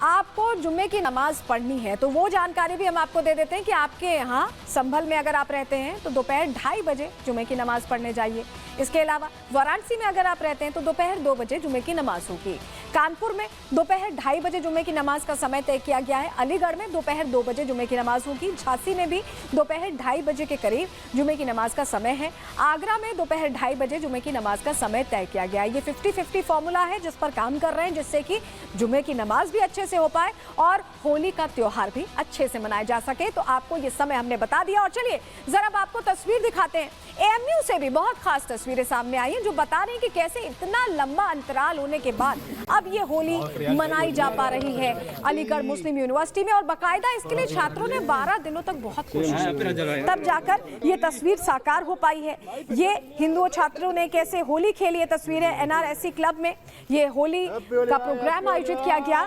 आपको जुम्मे की नमाज पढ़नी है तो वो जानकारी भी हम आपको दे देते हैं कि आपके यहाँ संभल में अगर आप रहते हैं तो दोपहर 2:30 बजे जुम्मे की नमाज पढ़ने जाइए। इसके अलावा वाराणसी में अगर आप रहते हैं तो दोपहर 2 बजे जुम्मे की नमाज होगी। कानपुर में दोपहर 2:30 बजे जुम्मे की नमाज का समय तय किया गया है। अलीगढ़ में दोपहर 2 बजे जुम्मे की नमाज होगी। झांसी में भी दोपहर 2:30 बजे के करीब जुम्मे की नमाज का समय है। आगरा में दोपहर 2:30 बजे जुम्मे की नमाज का समय तय किया गया है। ये 50-50 फॉर्मूला है जिस पर काम कर रहे हैं, जिससे कि जुम्मे की नमाज भी अच्छे से हो पाए और होली का त्योहार भी अच्छे से मनाया जा सके। तो आपको ये समय हमने बता दिया और चलिए जरा अब आपको तस्वीर दिखाते हैं। एएमयू से भी बहुत खास तस्वीरें सामने आई हैं जो बता रही हैं कि कैसे इतना लंबा अंतराल होने के बाद अब ये होली मनाई जा पा रही है अलीगढ़ मुस्लिम यूनिवर्सिटी में। और बाकायदा इसके लिए छात्रों ने 12 दिनों तक बहुत कोशिश की, तब जाकर ये तस्वीर साकार हो पाई है। ये हिंदू छात्रों ने कैसे होली खेली है तस्वीरें। एनआरएससी क्लब में ये होली का प्रोग्राम आयोजित किया गया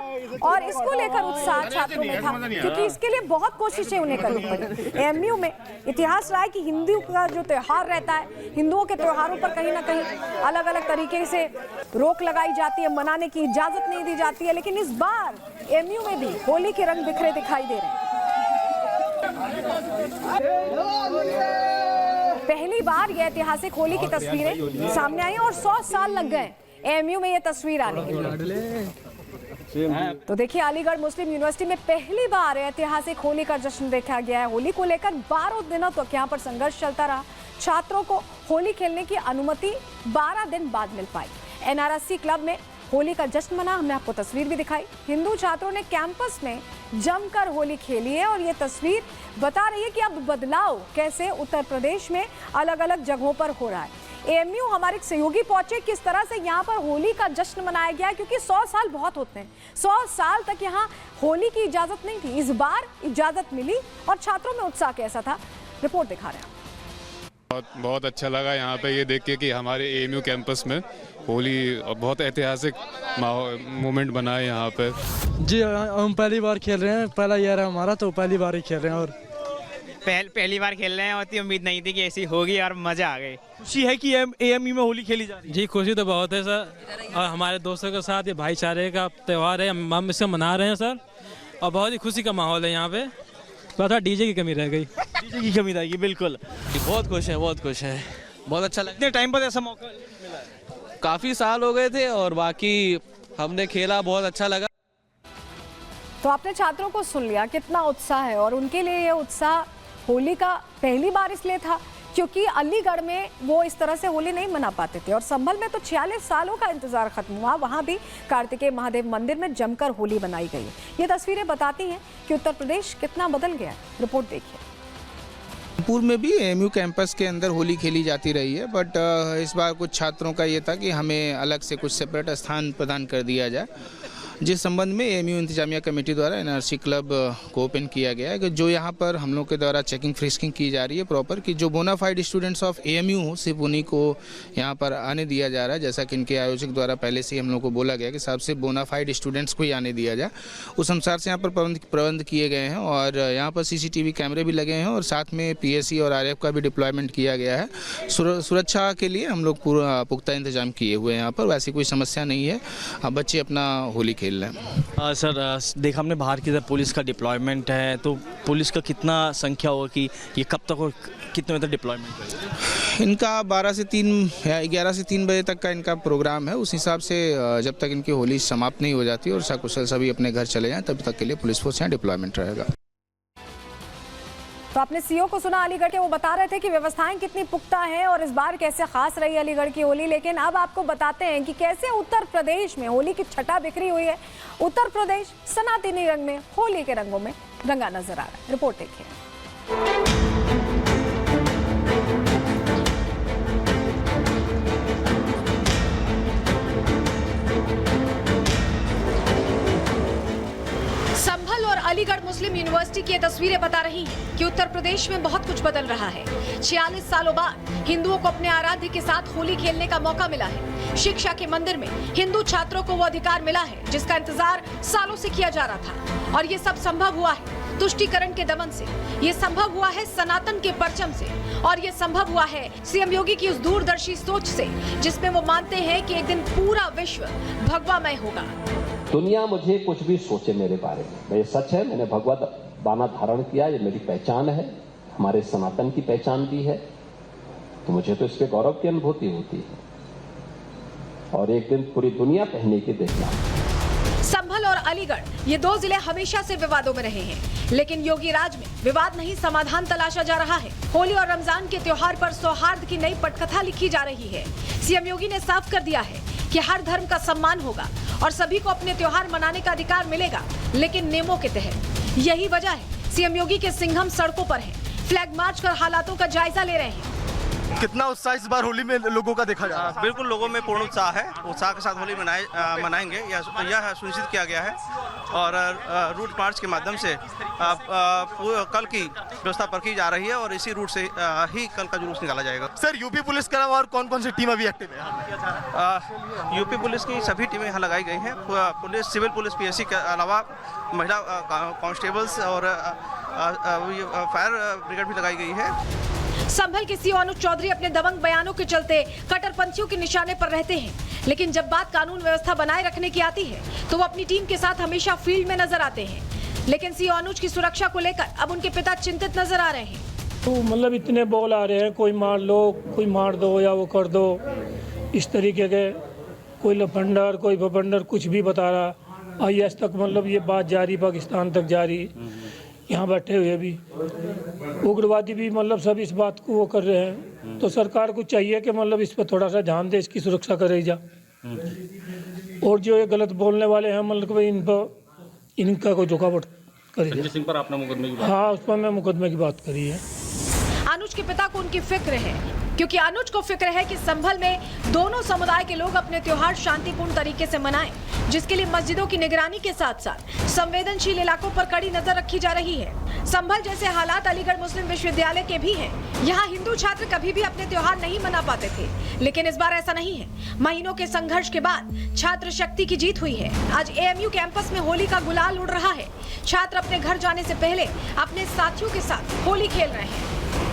और इसको लेकर उत्साह छात्रों में था क्योंकि इसके लिए बहुत कोशिशें उन्हें करनी पड़ी। एएमयू में इतिहास रहा है कि हिंदू का जो त्योहार रहता है, हिंदुओं के त्योहारों पर कहीं ना कहीं अलग अलग तरीके से रोक लगाई जाती है, मनाने की इजाजत नहीं दी जाती है। लेकिन इस बार एएमयू में भी होली के रंग बिखरे दिखाई दे रहे हैं। पहली बार यह ऐतिहासिक होली की तस्वीरें सामने आई और 100 साल लग गए एएमयू में ये तस्वीर आने के लिए। तो देखिए अलीगढ़ मुस्लिम यूनिवर्सिटी में पहली बार ऐतिहासिक होली का जश्न देखा गया है। होली को लेकर 12 दिनों तक यहाँ पर संघर्ष चलता रहा। छात्रों को होली खेलने की अनुमति 12 दिन बाद मिल पाई। एनआरएससी क्लब में होली का जश्न मना, हमने आपको तस्वीर भी दिखाई। हिंदू छात्रों ने कैंपस में जमकर होली खेली है और ये तस्वीर बता रही है कि अब बदलाव कैसे उत्तर प्रदेश में अलग अलग जगहों पर हो रहा है। एएमयू हमारे सहयोगी पहुंचे किस तरह से यहाँ पर होली का जश्न मनाया गया, क्योंकि 100 साल बहुत होते हैं। 100 साल तक यहाँ होली की इजाजत नहीं थी, इस बार इजाजत मिली और छात्रों में उत्साह कैसा था, रिपोर्ट दिखा रहे हैं। बहुत अच्छा लगा यहाँ पे ये देख के कि हमारे एएमयू कैंपस में होली बहुत ऐतिहासिक मोमेंट बना है यहाँ पे। जी हम पहली बार खेल रहे हैं, पहला ईयर है हमारा, तो पहली बार ही खेल रहे हैं और पहली बार खेल रहे हैं और इतनी उम्मीद नहीं थी कि ऐसी होगी और मजा आ गई। खुशी है कि एएमयू में होली खेली जा रही है। जी खुशी तो बहुत है सर, और हमारे दोस्तों के साथ ये भाईचारे का त्यौहार है, हम इसे मना रहे हैं सर, और बहुत ही खुशी का माहौल है यहाँ पे। थोड़ा डीजे की कमी रह गई, डीजे की कमी रहेगी। बिल्कुल बहुत खुश है, बहुत खुश है, बहुत अच्छा लगा। इतने टाइम पर ऐसा मौका मिला है? काफ़ी साल हो गए थे और बाकी हमने खेला, बहुत अच्छा लगा। तो आपने छात्रों को सुन लिया कितना उत्साह है और उनके लिए ये उत्साह होली का पहली बार इसलिए था क्योंकि अलीगढ़ में वो इस तरह से होली नहीं मना पाते थे और संभल में तो 46 सालों का इंतजार खत्म हुआ। वहाँ भी कार्तिकेय महादेव मंदिर में जमकर होली बनाई गई। ये तस्वीरें बताती हैं कि उत्तर प्रदेश कितना बदल गया है। रिपोर्ट देखिए। कानपुर में भी एएमयू कैंपस के अंदर होली खेली जाती रही है, बट इस बार कुछ छात्रों का ये था कि हमें अलग से कुछ सेपरेट स्थान प्रदान कर दिया जाए, जिस संबंध में एएमयू इंतजामिया कमेटी द्वारा एनआरएससी क्लब को ओपन किया गया है कि जो यहाँ पर हम लोग के द्वारा चेकिंग फ्रिस्किंग की जा रही है प्रॉपर, कि जो बोनाफाइड स्टूडेंट्स ऑफ एएमयू हो सिर्फ उन्हीं को यहाँ पर आने दिया जा रहा है, जैसा कि इनके आयोजक द्वारा पहले से ही हम लोग को बोला गया कि सबसे बोनाफाइड स्टूडेंट्स को ही आने दिया जाए। उस अनुसार से यहाँ पर प्रबंध किए गए हैं और यहाँ पर CCTV कैमरे भी लगे हैं और साथ में PSC और RF का भी डिप्लॉयमेंट किया गया है। सुरक्षा के लिए हम लोग पूरा पुख्ता इंतजाम किए हुए हैं यहाँ पर, वैसी कोई समस्या नहीं है। अब बच्चे अपना होली खेल रहे हैं। सर देखा हमने बाहर की तरफ पुलिस का डिप्लॉयमेंट है, तो पुलिस का कितना संख्या होगा कि ये कब तक और कितने बजे तक डिप्लॉयमेंट है? इनका 12 से 3 या 11 से 3 बजे तक का इनका प्रोग्राम है। उस हिसाब से जब तक इनकी होली समाप्त नहीं हो जाती और सकुशल सभी अपने घर चले जाएं तब तक के लिए पुलिस फोर्स यहाँ डिप्लॉयमेंट रहेगा। तो आपने सीओ को सुना अलीगढ़ के, वो बता रहे थे कि व्यवस्थाएं कितनी पुख्ता हैं और इस बार कैसे खास रही अलीगढ़ की होली। लेकिन अब आपको बताते हैं कि कैसे उत्तर प्रदेश में होली की छटा बिखरी हुई है। उत्तर प्रदेश सनातनी रंग में, होली के रंगों में रंगा नजर आ रहा है। रिपोर्ट देखिए। संभल और अलीगढ़ मुस्लिम यूनिवर्सिटी की ये तस्वीरें बता रही हैं कि उत्तर प्रदेश में बहुत कुछ बदल रहा है। 46 सालों बाद हिंदुओं को अपने आराध्य के साथ होली खेलने का मौका मिला है। शिक्षा के मंदिर में हिंदू छात्रों को वो अधिकार मिला है जिसका इंतजार सालों से किया जा रहा था और ये सब संभव हुआ है तुष्टीकरण के दमन से, ये संभव हुआ है सनातन के परचम से और ये संभव हुआ है सीएम योगी की उस दूरदर्शी सोच से जिसमें वो मानते हैं कि एक दिन पूरा विश्व भगवामय होगा। दुनिया मुझे कुछ भी सोचे मेरे बारे में, ये सच है, मैंने भगवत बाना धारण किया, ये मेरी पहचान है, हमारे सनातन की पहचान भी है, तो मुझे तो इस पे गौरव की अनुभूति होती है और एक दिन पूरी दुनिया पहने के देखना। संभल और अलीगढ़ ये दो जिले हमेशा से विवादों में रहे हैं, लेकिन योगी राज में विवाद नहीं समाधान तलाशा जा रहा है। होली और रमजान के त्योहार पर सौहार्द की नई पटकथा लिखी जा रही है। सीएम योगी ने साफ कर दिया है कि हर धर्म का सम्मान होगा और सभी को अपने त्योहार मनाने का अधिकार मिलेगा, लेकिन नियमों के तहत। यही वजह है सीएम योगी के सिंघम सड़कों पर हैं, फ्लैग मार्च कर हालातों का जायजा ले रहे हैं। कितना उत्साह इस बार होली में लोगों का देखा जा रहा है? बिल्कुल, लोगों में पूर्ण उत्साह है। उत्साह के साथ होली मनाएंगे यह सुनिश्चित किया गया है और रूट मार्च के माध्यम से कल की व्यवस्था परखी जा रही है और इसी रूट से ही कल का जुलूस निकाला जाएगा। सर, यूपी पुलिस के अलावा और कौन कौन सी टीम अभी एक्टिव है? यूपी पुलिस की सभी टीमें यहाँ लगाई गई हैं। पुलिस, सिविल पुलिस, पीएससी के अलावा महिला कांस्टेबल्स और फायर ब्रिगेड भी लगाई गई है। संभल के सीओ अनुज चौधरी अपने दबंग बयानों के चलते कट्टरपंथियों के निशाने पर रहते हैं, लेकिन जब बात कानून व्यवस्था बनाए रखने की आती है तो वो अपनी टीम के साथ हमेशा फील्ड में नजर आते हैं। लेकिन सीओ अनुज की सुरक्षा को लेकर अब उनके पिता चिंतित नजर आ रहे हैं। तो मतलब इतने बॉल आ रहे हैं, कोई मार लो, कोई मार दो या वो कर दो, इस तरीके के कोई लफंडर कोई भपंडर कुछ भी बता रहा। IAS तक मतलब ये बात जारी, पाकिस्तान तक जारी, यहाँ बैठे हुए भी उग्रवादी भी मतलब सब इस बात को वो कर रहे हैं। तो सरकार को चाहिए कि मतलब इस पर थोड़ा सा ध्यान दे, इसकी सुरक्षा करे जा। और जो ये गलत बोलने वाले हैं मतलब भाई इन पर इनका कोई रुकावट करे। संजय सिंह पर आपने मुकदमे की बात? हाँ, उस पर मैं मुकदमे की बात करी है। अनुज के पिता को उनकी फिक्र है, क्योंकि अनुज को फिक्र है कि संभल में दोनों समुदाय के लोग अपने त्योहार शांतिपूर्ण तरीके से मनाएं, जिसके लिए मस्जिदों की निगरानी के साथ साथ संवेदनशील इलाकों पर कड़ी नजर रखी जा रही है। संभल जैसे हालात अलीगढ़ मुस्लिम विश्वविद्यालय के भी हैं। यहाँ हिंदू छात्र कभी भी अपने त्योहार नहीं मना पाते थे, लेकिन इस बार ऐसा नहीं है। महीनों के संघर्ष के बाद छात्र शक्ति की जीत हुई है। आज AMU कैंपस में होली का गुलाल उड़ रहा है। छात्र अपने घर जाने से पहले अपने साथियों के साथ होली खेल रहे हैं।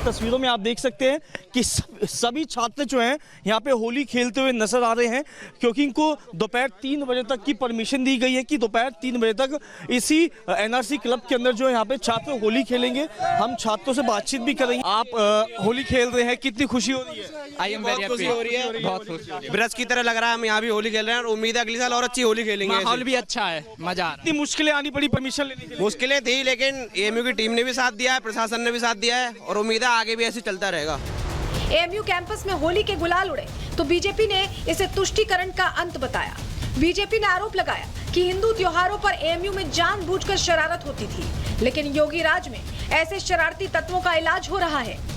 तस्वीरों में आप देख सकते हैं कि सभी छात्र जो हैं यहाँ पे होली खेलते हुए नजर आ रहे हैं, क्योंकि इनको दोपहर 3 बजे तक की परमिशन दी गई है कि दोपहर 3 बजे तक इसी NRC क्लब के अंदर जो है यहाँ पे छात्र होली खेलेंगे। हम छात्रों से बातचीत भी करेंगे। आप होली खेल रहे हैं, कितनी खुशी हो रही है? आई एम वेरी हैप्पी हो रही है, बहुत खुशी। ब्रज की तरह लग रहा है, हम यहाँ भी होली खेल रहे हैं और उम्मीद है अगले साल और अच्छी होली खेलेंगे। माहौल भी अच्छा है, मजा आ रहा है। इतनी मुश्किलें आनी पड़ी परमिशन लेने के लिए? मुश्किलें थी, लेकिन AMU की टीम ने भी साथ दिया है, प्रशासन ने भी साथ दिया है और उम्मीद है आगे भी ऐसे चलता रहेगा। AMU कैंपस में होली के गुलाल उड़े तो बीजेपी ने इसे तुष्टीकरण का अंत बताया। बीजेपी ने आरोप लगाया कि हिंदू त्योहारों पर AMU में जानबूझकर शरारत होती थी, लेकिन योगी राज में ऐसे शरारती तत्वों का इलाज हो रहा है।